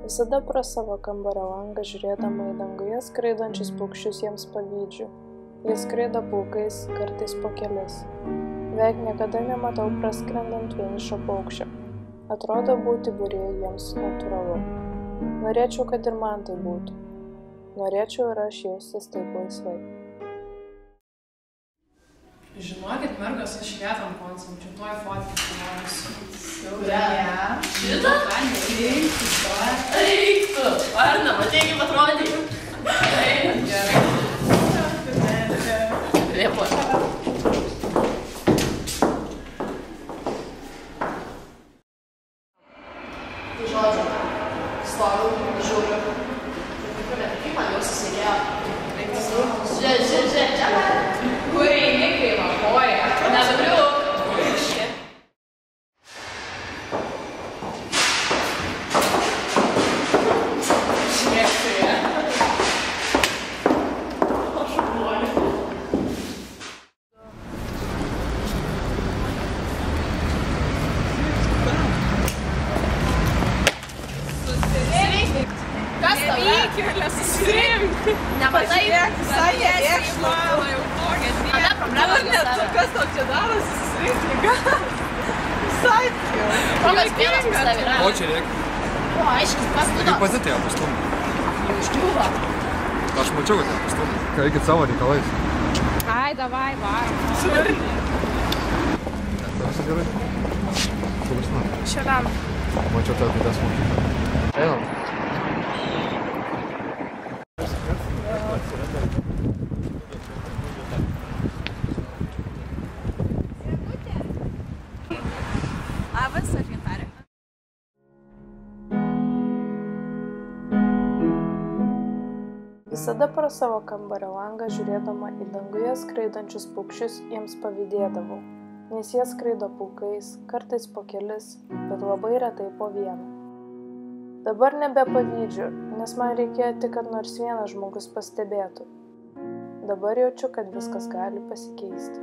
Visada pro savo kambario langą žiūrėdama į danguje skraidančius paukščius jiems pavydžiu. Jie skraido pulkais, kartais po kelis. Beveik niekada nematau praskrendant vienišo paukščio. Atrodo, būti būryje jiems natūralu. Norėčiau, kad ir man tai būtų. Norėčiau ir aš jaustis taip laisvai. Žinokit, mergos, aš vietam koncentru, tuoj fotkinti noriu. Siaurė. Šitą? Reiktų. Arna, matei, kaip atrodai? Taip, gerai. Liepo. Tai žodžiu, stoviu, žiūriu. Kaip man jausis reikėjo? Žiūrėk. Kur eini, kai makoja? Neduriu. Kas tau? Nevykėlė, susirink. Nematai? Visai nevėkšla. Ada problema Ne, kas tau čia darosi, susirink knygas? Visai jau. Kokios pienos pas tave yra? O čia reikia. O, aiškiai, kas tu Kaip pati ją pastumė? Jau iškliuvo. Aš mačiau, kad ją pastumė. Ką eikit savo reikalais. Ai, davai, varom. Viskas gerai? Kur jūs nori? Šiandien. Mačiau tą ateities mokyklą. Einam. Labas, aš Gintarė. Visada pro savo kambario langą žiūrėdama į danguje skraidančius paukščius jiems pavydėdavau, nes jie skraido pulkais, kartais po kelis, bet labai retai po vieną. Dabar nebepavydžiu, nes man reikėjo tik, kad nors vienas žmogus pastebėtų. Dabar jaučiu, kad viskas gali pasikeisti.